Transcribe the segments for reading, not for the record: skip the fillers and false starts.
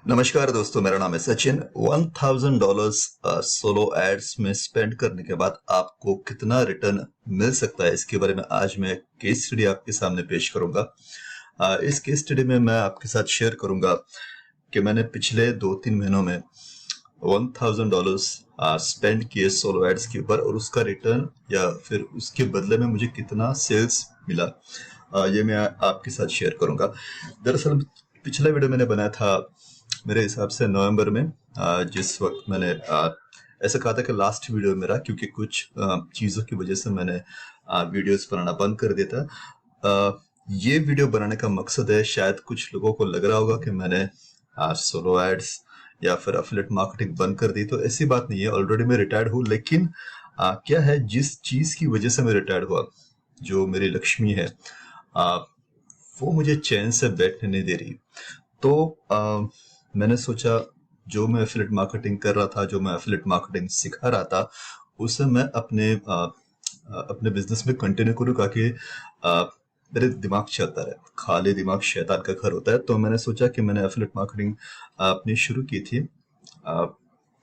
नमस्कार दोस्तों, मेरा नाम है सचिन। $1000 सोलो एड्स में स्पेंड करने के बाद आपको कितना रिटर्न मिल सकता है, इसके बारे में आज मैं केस स्टडी आपके सामने पेश करूंगा। इस केस स्टडी में मैं आपके साथ शेयर करूंगा कि मैंने पिछले 2-3 महीनों में $1000 स्पेंड किए सोलो एड्स के ऊपर और उसका रिटर्न या फिर उसके बदले में मुझे कितना सेल्स मिला, ये मैं आपके साथ शेयर करूंगा। दरअसल पिछला वीडियो मैंने बनाया था मेरे हिसाब से नवंबर में, जिस वक्त मैंने ऐसा कहा था कि लास्ट वीडियो मेरा, क्योंकि कुछ चीज़ों की वजह से मैंने वीडियोस बनाना बंद कर दिया था। ये वीडियो बनाने का मकसद है, शायद कुछ लोगों को लग रहा होगा कि मैंने सोलो एड्स या फिर एफिलिएट मार्केटिंग बंद कर दी, तो ऐसी बात नहीं है। ऑलरेडी मैं रिटायर्ड हूँ, लेकिन क्या है, जिस चीज़ की वजह से मैं रिटायर्ड हुआ, जो मेरी लक्ष्मी है, वो मुझे चैन से बैठने नहीं दे रही। तो मैंने सोचा, जो मैं एफिलिएट मार्केटिंग कर रहा था, जो मैं एफिलिएट मार्केटिंग सिखा रहा था, उसे मैं अपने बिजनेस में कंटिन्यू करूँ, ताकि मेरे दिमाग चलता रहे। खाली दिमाग शैतान का घर होता है। तो मैंने सोचा कि मैंने एफिलिएट मार्केटिंग अपनी शुरू की थी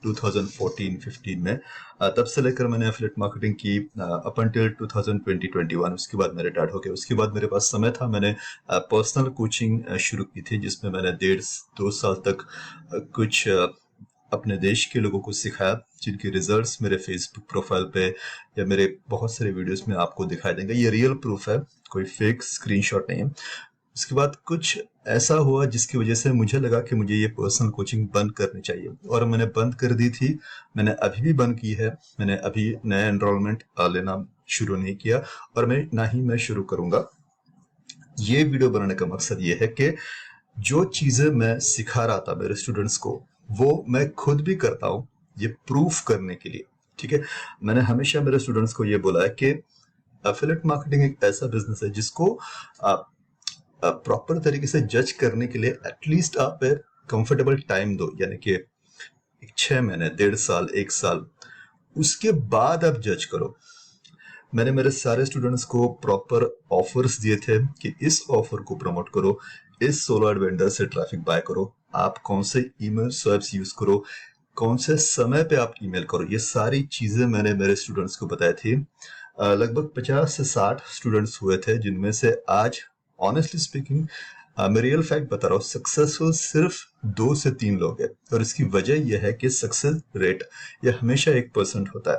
2014-15 में। तब से लेकर मैंने एफिलिएट मार्केटिंग की अप अनटिल 2020-21। उसके बाद मैं रिटायर्ड हो गया। उसके बाद मेरे पास समय था, मैंने पर्सनल कोचिंग शुरू की थी, जिसमें मैंने 1.5-2 साल तक कुछ अपने देश के लोगों को सिखाया, जिनके रिजल्ट्स मेरे फेसबुक प्रोफाइल पे या मेरे बहुत सारे वीडियोस में आपको दिखाई देंगे। ये रियल प्रूफ है, कोई फेक स्क्रीनशॉट नहीं है। उसके बाद कुछ ऐसा हुआ जिसकी वजह से मुझे लगा कि मुझे ये पर्सनल कोचिंग बंद करनी चाहिए, और मैंने बंद कर दी थी। मैंने अभी भी बंद की है। मैंने अभी नया एनरोलमेंट लेना शुरू नहीं किया, और मैं शुरू करूंगा। ये वीडियो बनाने का मकसद ये है कि जो चीजें मैं सिखा रहा था मेरे स्टूडेंट्स को, वो मैं खुद भी करता हूँ, ये प्रूफ करने के लिए। ठीक है, मैंने हमेशा मेरे स्टूडेंट्स को ये बोला है कि एफिलिएट मार्केटिंग एक ऐसा बिजनेस है जिसको आप प्रॉपर तरीके से जज करने के लिए एटलीस्ट आप कंफर्टेबल टाइम दो, यानी कि 6 महीने, 1.5 साल, 1 साल, उसके बाद आप जज करो। मैंने मेरे सारे स्टूडेंट्स को प्रॉपर ऑफर्स दिए थे कि इस ऑफर को प्रमोट करो, इस सोलो एड वेंडर से ट्रैफिक बाय करो, आप कौन से ईमेल स्वैप्स यूज करो, कौन से समय पे आप ईमेल करो। ये सारी चीजें मैंने मेरे स्टूडेंट्स को बताई थी। लगभग 50 से 60 स्टूडेंट्स हुए थे, जिनमें से आज ऑनेस्टली स्पीकिंग मैं रियल फैक्ट बता रहा हूँ, सक्सेसफुल सिर्फ 2 से 3 लोग हैं। और इसकी वजह यह है कि सक्सेस रेट यह हमेशा 1% होता है।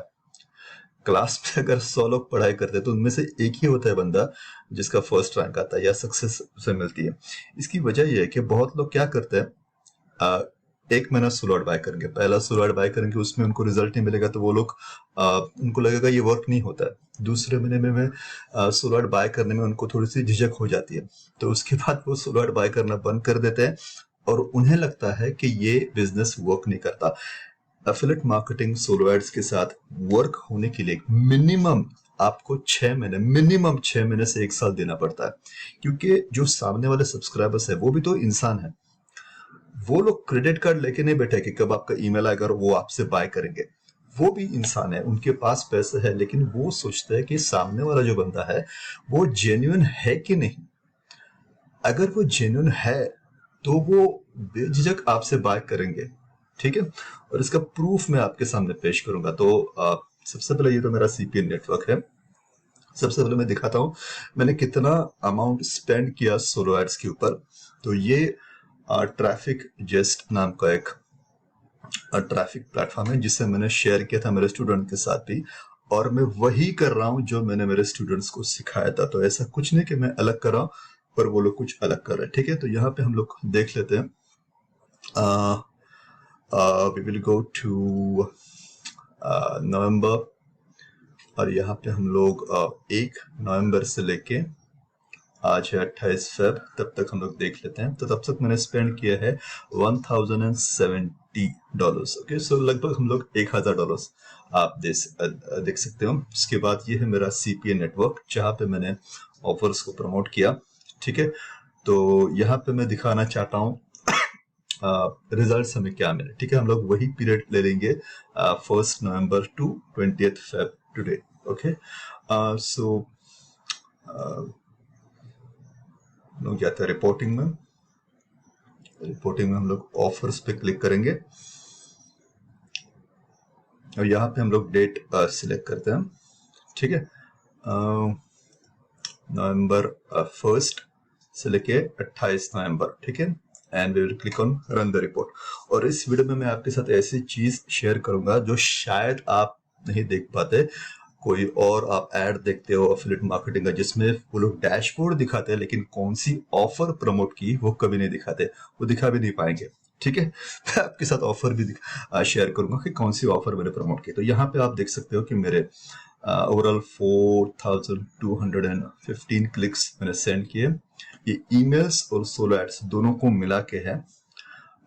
क्लास में अगर 100 लोग पढ़ाई करते हैं तो उनमें से एक ही होता है बंदा जिसका फर्स्ट रैंक आता है या सक्सेस उसे मिलती है। इसकी वजह यह है कि बहुत लोग क्या करते हैं, एक महीना सोलो एड बाय करेंगे, पहला सोलो एड बाय करेंगे, उसमें उनको रिजल्ट नहीं मिलेगा तो वो लोग उनको लगेगा ये वर्क नहीं होता है। दूसरे महीने में सोलो एड बाय करने में उनको थोड़ी सी झिझक हो जाती है, तो उसके बाद वो सोलो एड बाय करना बंद कर देते हैं, और उन्हें लगता है कि ये बिजनेस वर्क नहीं करता। एफिलिएट मार्केटिंग सोलो एड्स के साथ वर्क होने के लिए मिनिमम आपको 6 महीने, मिनिमम 6 महीने से 1 साल देना पड़ता है, क्योंकि जो सामने वाले सब्सक्राइबर्स है वो भी तो इंसान है। वो लोग क्रेडिट कार्ड लेके नहीं बैठे कि कब आपका ईमेल आएगा और वो आपसे बाय करेंगे। वो भी इंसान है, उनके पास पैसे है, लेकिन वो सोचते हैं कि सामने वाला जो बंदा है वो जेन्युइन है कि नहीं। अगर वो जेन्युइन है तो वो बेझिझक आपसे बाय करेंगे। ठीक है, और इसका प्रूफ मैं आपके सामने पेश करूंगा। तो सबसे पहले ये तो मेरा सीपीएन नेटवर्क है। सबसे पहले मैं दिखाता हूं मैंने कितना अमाउंट स्पेंड किया सोलो एड्स के ऊपर। तो ये ट्रैफिक जेस्ट नाम का एक ट्रैफिक प्लेटफॉर्म है, जिसे मैंने शेयर किया था मेरे स्टूडेंट के साथ भी, और मैं वही कर रहा हूं जो मैंने मेरे स्टूडेंट्स को सिखाया था। तो ऐसा कुछ नहीं कि मैं अलग कर रहा हूं पर वो लोग कुछ अलग कर रहे हैं। ठीक है, तो यहाँ पे हम लोग देख लेते हैं। वी विल गो टू नवंबर, और यहाँ पे हम लोग 1 नवंबर से लेके आज है 28 फेब, तब तक हम लोग देख लेते हैं। तो तब तक मैंने स्पेंड किया है $1070। ओके, सो लगभग हम लोग $1000 आप देख सकते हो। उसके बाद ये है मेरा सीपीए नेटवर्क, जहाँ पे मैंने ऑफर्स को प्रमोट किया। ठीक है, तो यहाँ पे मैं दिखाना चाहता हूँ रिजल्ट्स हमें क्या मिले। ठीक है, हम लोग वही पीरियड ले लेंगे 1 नवंबर टू 20 फेब टुडे। ओके, सो लोग जाते हैं रिपोर्टिंग में। रिपोर्टिंग में हम लोग ऑफर्स पे क्लिक करेंगे और यहाँ पे हम लोग डेट सिलेक्ट करते हैं, ठीक है, नवंबर 1 से लेके 28 नवंबर, ठीक है, and we will click on run the report. और इस वीडियो में मैं आपके साथ ऐसी चीज शेयर करूंगा जो शायद आप नहीं देख पाते। कोई और आप ऐड देखते हो एफिलिएट मार्केटिंग का जिसमें वो लोग डैशबोर्ड दिखाते हैं लेकिन कौन सी ऑफर प्रमोट की वो कभी नहीं दिखाते, वो दिखा भी नहीं पाएंगे, ठीक है। मैं आपके साथ ऑफर भी शेयर करूंगा कि कौन सी ऑफर मैंने प्रमोट की। तो यहाँ पे आप देख सकते हो कि मेरे ओवरऑल 4215 क्लिक्स मैंने सेंड किए। ये ईमेल्स और सोलो एड्स दोनों को मिला के है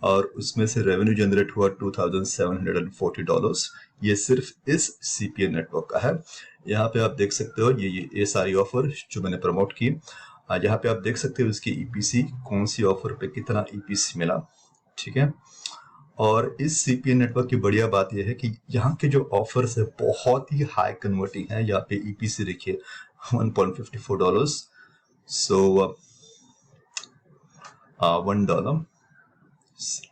और उसमें से रेवेन्यू जनरेट हुआ $2740। ये सिर्फ इस सीपीए नेटवर्क का है। यहाँ पे आप देख सकते हो ये सारी ऑफर जो मैंने प्रमोट की। यहाँ पे आप देख सकते हो इसकी ईपीसी, कौन सी ऑफर पे कितना ईपीसी मिला, ठीक है। और इस सीपीए नेटवर्क की बढ़िया बात यह है कि यहाँ के जो ऑफर्स है बहुत ही हाई कन्वर्टिंग है। यहाँ पे ईपीसी देखिए $1.54, सो $1,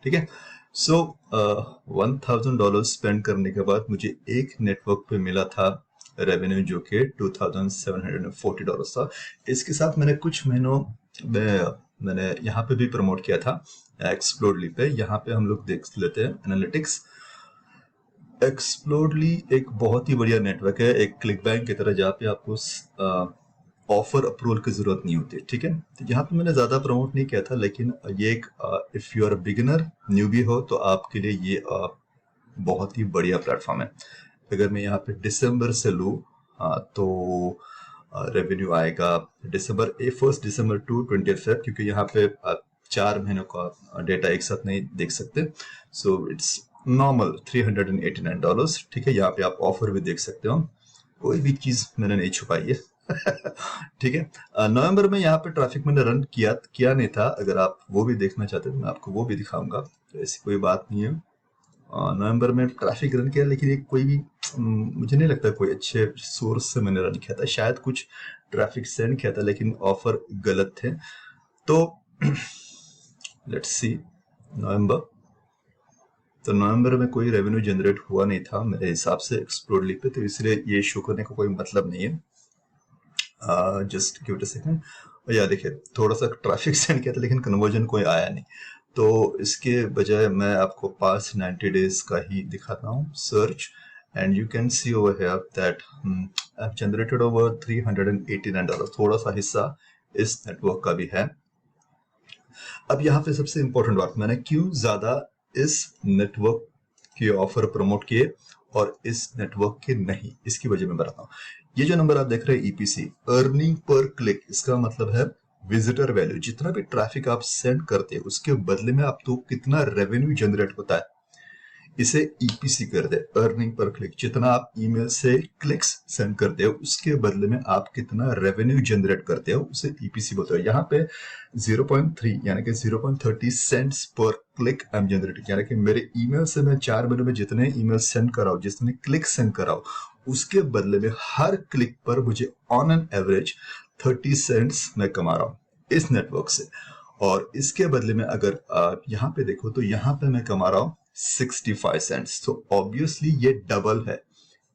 ठीक है। सो $1000 स्पेंड करने के बाद मुझे एक नेटवर्क पे मिला था रेवेन्यू जो कि $2740 था। इसके साथ मैंने कुछ महीनों में मैंने यहाँ पे भी प्रमोट किया था एक्सप्लोरली पे। यहाँ पे हम लोग देख लेते हैं एनालिटिक्स। एक्सप्लोरली एक बहुत ही बढ़िया नेटवर्क है, एक क्लिक बैंक की तरह, जहाँ पे आपको ऑफर अप्रूवल की जरूरत नहीं होती, ठीक है। तो यहाँ पे मैंने ज्यादा प्रमोट नहीं किया था, लेकिन ये एक if you are beginner newbie हो तो आपके लिए ये बहुत ही बढ़िया प्लेटफॉर्म है। अगर मैं यहाँ पे दिसंबर से लूँ तो रेवेन्यू आएगा दिसंबर 1 दिसंबर टू 20 फेब, क्योंकि यहाँ पे आप 4 महीनों का डेटा एक साथ नहीं देख सकते। सो इट्स नॉर्मल $389, ठीक है। यहाँ पे आप ऑफर भी देख सकते हो, कोई भी चीज मैंने नहीं छुपाई है ठीक है। नवंबर में यहाँ पे ट्रैफिक मैंने रन किया नहीं था। अगर आप वो भी देखना चाहते हैं तो मैं आपको वो भी दिखाऊंगा, तो ऐसी कोई बात नहीं है। नवंबर में ट्रैफिक रन किया, लेकिन एक कोई भी मुझे नहीं लगता कोई अच्छे सोर्स से मैंने रन किया था। शायद कुछ ट्रैफिक सेंड किया था लेकिन ऑफर गलत थे। तो लेट्स सी नवंबर, तो नवंबर में कोई रेवेन्यू जनरेट हुआ नहीं था मेरे हिसाब से एक्सप्लोरली पे, तो इसलिए ये शो करने का कोई मतलब नहीं है। Just give it a second. और यार देखिए थोड़ा सा ट्रैफिक सेंड किया था लेकिन कन्वर्जन कोई आया नहीं, तो इसके बजाय मैं आपको पास्ट 90 डेज का ही दिखाता हूँ search, and you can see over here that I have generated over $389। थोड़ा सा हिस्सा इस नेटवर्क का भी है। अब यहाँ पे सबसे इंपॉर्टेंट बात, मैंने क्यों ज्यादा इस नेटवर्क के ऑफर प्रमोट किए और इस नेटवर्क के नहीं, इसकी वजह मैं बताता हूँ। ये जो नंबर आप देख रहे हैं ईपीसी, अर्निंग पर क्लिक, इसका मतलब है विजिटर वैल्यू। जितना भी ट्रैफिक आप सेंड करते हैं उसके बदले में आपको कितना रेवेन्यू जनरेट होता है, इसे ईपीसी कर दे, अर्निंग पर क्लिक। जितना आप ईमेल से क्लिक्स सेंड करते हो उसके बदले में आप कितना रेवेन्यू जनरेट करते हो उसे ईपीसी बोलते हो। यहाँ पे 0.3 यानी कि 0.30 cents per click I am generating, यानी कि मेरे ईमेल से मैं 4 महीनों में जितने ईमेल सेंड कराऊं, जितने क्लिक सेंड कराऊं, उसके बदले में हर क्लिक पर मुझे ऑन एन एवरेज 30 सेंट्स मैं कमा रहा हूं इस नेटवर्क से। और इसके बदले में अगर आप यहाँ पे देखो तो यहाँ पे मैं कमा रहा हूं 65 सेंट्स। तो ऑब्वियसली ये डबल है,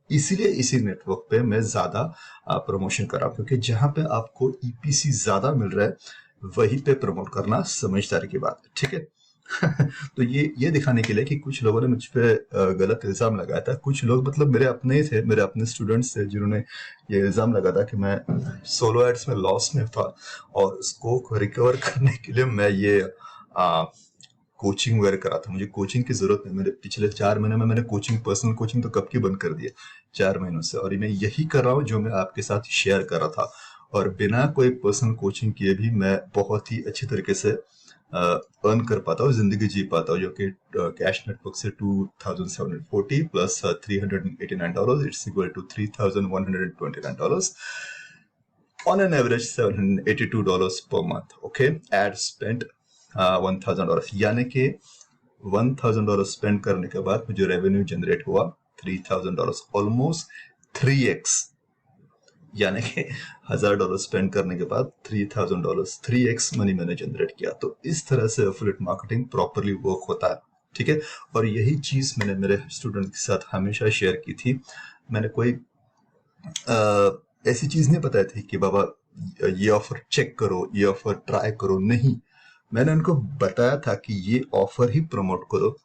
इसीलिए इसी नेटवर्क पे मैं ज्यादा प्रमोशन कर रहा हूं, क्योंकि जहां पे आपको ईपीसी ज्यादा मिल रहा है वहीं पे प्रमोट करना समझदारी की बात है, ठीक है। तो ये दिखाने के लिए कि कुछ लोगों ने मुझ पे गलत इल्जाम लगाया था। कुछ लोग मतलब मेरे अपने ही थे, मेरे अपने स्टूडेंट्स थे जिन्होंने ये इल्जाम लगा था कि मैं सोलो एड्स में लॉस में था और उसको रिकवर करने के लिए मैं ये कोचिंग वगैरह करा था। मुझे कोचिंग की जरूरत नहीं, मेरे पिछले 4 महीने में मैंने कोचिंग, पर्सनल कोचिंग तो कब की बंद कर दी है, 4 महीनों से। और मैं यही कर रहा हूँ जो मैं आपके साथ शेयर कर रहा था, और बिना कोई पर्सनल कोचिंग किए भी मैं बहुत ही अच्छी तरीके से अर्न कर पाता हूँ, जिंदगी जी पाता हूँ, जो कि कैश नेटवर्क से 2740 plus $389 it's equal to $3129 on an average $782 per month. Okay, ad spent $1000, यानी कि $1000 स्पेंड करने के बाद मुझे रेवेन्यू जनरेट हुआ $3000, ऑलमोस्ट 3x यानी कि $1000 स्पेंड करने के बाद $3000 3x मनी मैंने जनरेट किया। तो इस तरह से एफिलिएट मार्केटिंग प्रॉपरली वर्क होता है, ठीक है। और यही चीज मैंने मेरे स्टूडेंट के साथ हमेशा शेयर की थी। मैंने कोई ऐसी चीज नहीं बताई थी कि बाबा ये ऑफर चेक करो, ये ऑफर ट्राई करो, नहीं। मैंने उनको बताया था कि ये ऑफर ही प्रमोट करो,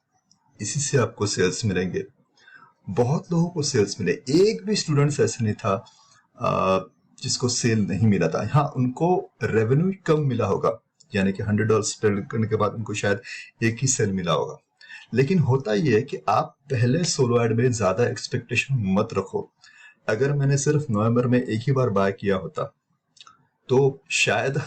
इसी से आपको सेल्स मिलेंगे। बहुत लोगों को सेल्स मिले, एक भी स्टूडेंट्स ऐसे नहीं था जिसको सेल नहीं मिला था। हाँ, उनको रेवेन्यू कम मिला होगा, यानी कि $100 स्पेंड करने के बाद उनको शायद एक ही सेल मिला होगा। लेकिन होता यह है कि आप पहले सोलो एड में ज्यादा एक्सपेक्टेशन मत रखो। अगर मैंने सिर्फ नवंबर में एक ही बार बाय किया होता तो शायद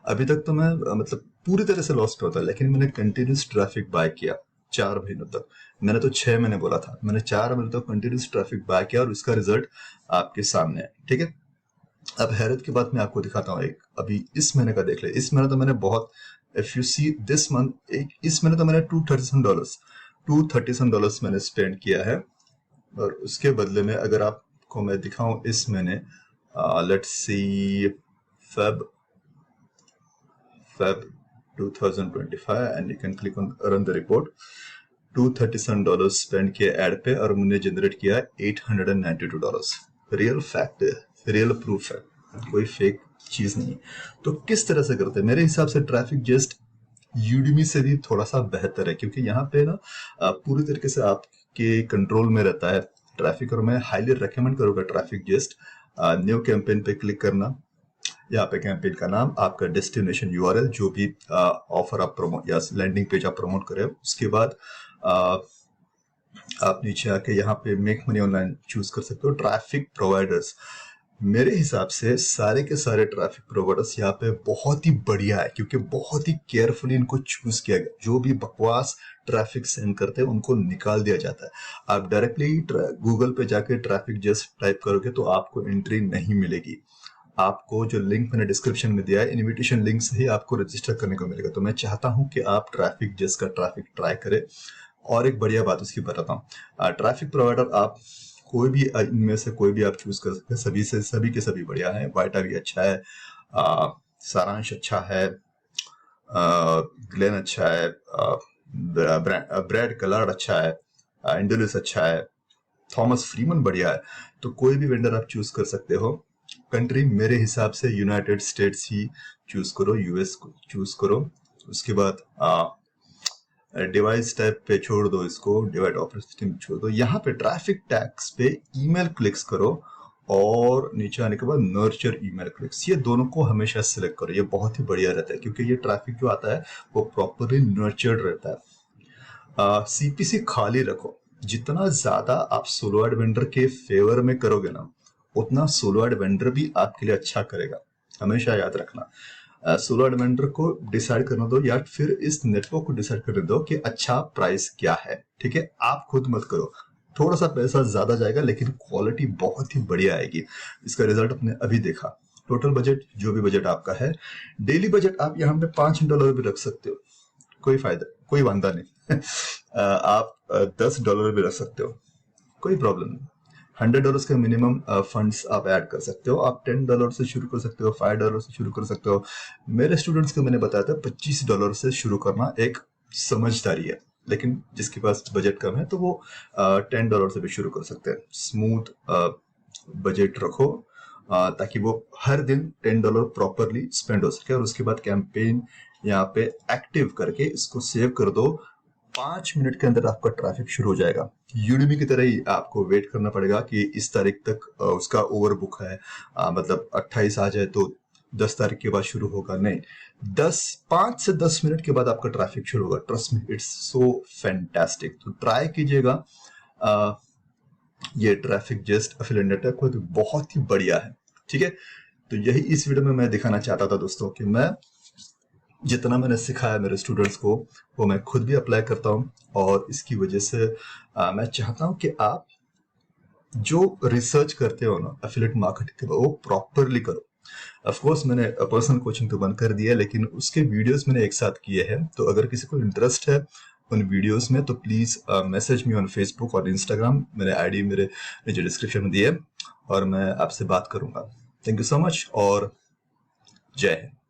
अभी तक तो मैं मतलब पूरी तरह से लॉस पे होता, लेकिन मैंने कंटिन्यूस ट्रैफिक बाय किया 4 महीनों तक। मैंने तो 6 महीने बोला था, मैंने 4 महीने तक कंटिन्यूस ट्रैफिक बाय किया और उसका रिजल्ट आपके सामने है, ठीक है। अब हैरत की बात मैं आपको दिखाता हूँ एक, अभी इस महीने का देख ले। इस महीने तो मैंने बहुत, if you see this month, इस महीने तो मैंने $237 मैंने स्पेंड किया है। और उसके बदले में अगर आपको मैं दिखाऊं इस महीने, let's see Feb 2025 and you can click on run the report. $237 spend किया एड पे और मुझे जनरेट किया $892। रियल फैक्ट है, रियल प्रूफ है, कोई फेक चीज नहीं। तो किस तरह से करते हैं? मेरे हिसाब से ट्रैफिक जस्ट यूडीमी से भी थोड़ा सा बेहतर है, क्योंकि यहाँ पे ना पूरी तरीके से आपके कंट्रोल में रहता है ट्रैफिक। और मैं हाईली रेकमेंड करूंगा ट्रैफिक जस्ट। न्यू कैंपेन पे क्लिक करना, यहाँ पे कैंपेन का नाम, आपका डेस्टिनेशन यूआरएल, जो भी ऑफर आप प्रमोट या लैंडिंग पेज आप प्रमोट करें, उसके बाद आप नीचे आके यहाँ पे मेक मनी ऑनलाइन चूज कर सकते हो। ट्रैफिक प्रोवाइडर्स, मेरे हिसाब से सारे के सारे ट्रैफिक प्रोवाइडर्स यहाँ पे बहुत ही बढ़िया है, क्योंकि बहुत ही केयरफुली इनको चूज किया गया। जो भी बकवास ट्रैफिक सेंड करते हैं उनको निकाल दिया जाता है। आप डायरेक्टली गूगल पे जाके ट्रैफिक जस्ट टाइप करोगे तो आपको एंट्री नहीं मिलेगी। आपको जो लिंक मैंने डिस्क्रिप्शन में दिया है, इनविटेशन लिंक से ही आपको रजिस्टर करने को मिलेगा। तो मैं चाहता हूं कि आप ट्रैफिक जस्ट का ट्रैफिक ट्राई करें। और एक बढ़िया बात उसकी बताता हूँ, ट्रैफिक प्रोवाइडर आप कोई भी इनमें से कोई भी आप चूज कर सकते हैं। सभी के सभी बढ़िया है। वाइटा भी अच्छा है, सारांश अच्छा है, ग्लेन अच्छा है, ब्रैड कलार्ड अच्छा है, इंडुलिस अच्छा है, थॉमस फ्रीमन बढ़िया है। तो कोई भी वेंडर आप चूज कर सकते हो। कंट्री मेरे हिसाब से यूनाइटेड स्टेट्स ही चूज करो, यूएस को चूज करो। उसके बाद डिवाइस टाइप पे छोड़ दो, इसको डिवाइस ऑपरेटिंग सिस्टम छोड़ दो। यहाँ पे ट्रैफिक टैग्स पे ईमेल क्लिक्स करो और नीचे आने के बाद नर्चर ईमेल क्लिक्स, ये दोनों को हमेशा सिलेक्ट करो। ये बहुत ही बढ़िया रहता है, क्योंकि ये ट्रैफिक जो आता है वो प्रॉपरली नर्चर्ड रहता है। सीपीसी खाली रखो। जितना ज्यादा आप सोलो एड वेंडर के फेवर में करोगे ना, उतना सोलो एड वेंडर भी आपके लिए अच्छा करेगा। हमेशा याद रखना, सोलो एड वेंडर को डिसाइड करने दो या फिर इस नेटवर्क को डिसाइड करने दो कि अच्छा प्राइस क्या है, ठीक है। आप खुद मत करो, थोड़ा सा पैसा ज्यादा जाएगा लेकिन क्वालिटी बहुत ही बढ़िया आएगी। इसका रिजल्ट आपने अभी देखा। टोटल बजट, जो भी बजट आपका है, डेली बजट आप यहाँ पे $5 भी रख सकते हो, कोई फायदा, कोई वांदा नहीं। आप $10 भी रख सकते हो, कोई प्रॉब्लम नहीं। $100 का मिनिमम फंड्स आप ऐड कर सकते हो। आप $10 से शुरू कर सकते हो, $5 से शुरू कर सकते हो। मेरे स्टूडेंट्स को मैंने बताया था $25 से शुरू करना एक समझदारी है, लेकिन जिसके पास बजट कम है तो वो $10 से भी शुरू कर सकते हैं। स्मूथ बजट रखो ताकि वो हर दिन $10 प्रॉपरली स्पेंड हो सके। और उसके बाद कैंपेन यहाँ पे एक्टिव करके इसको सेव कर दो। 5 मिनट के अंदर आपका ट्रैफिक शुरू हो जाएगा। यूडीमी की तरह ही आपको वेट करना पड़ेगा कि इस तारीख तक उसका ओवर बुक है, मतलब 28 आ जाए तो 10 तारीख के बाद शुरू होगा, नहीं, 5 से 10 मिनट के बाद आपका ट्रैफिक शुरू होगा। Trust me, it's so fantastic. तो ट्राई कीजिएगा। ये ट्रैफिक जस्ट एफिलिएट नेटवर्क बहुत ही बढ़िया है, ठीक है। तो यही इस वीडियो में मैं दिखाना चाहता था दोस्तों, कि मैं जितना मैंने सिखाया मेरे स्टूडेंट्स को वो मैं खुद भी अप्लाई करता हूं। और इसकी वजह से मैं चाहता हूं कि आप जो रिसर्च करते हो ना एफिलिएट मार्केटिंग के, वो प्रॉपरली करो। ऑफ कोर्स मैंने पर्सनल कोचिंग तो बंद कर दिया है, लेकिन उसके वीडियोस मैंने एक साथ किए हैं। तो अगर किसी को इंटरेस्ट है उन वीडियोस में तो please message me on Facebook और इंस्टाग्राम। मैंने आईडी मेरे नीचे डिस्क्रिप्शन में दी है। और मैं आपसे बात करूंगा। थैंक यू सो मच और जय हिंद।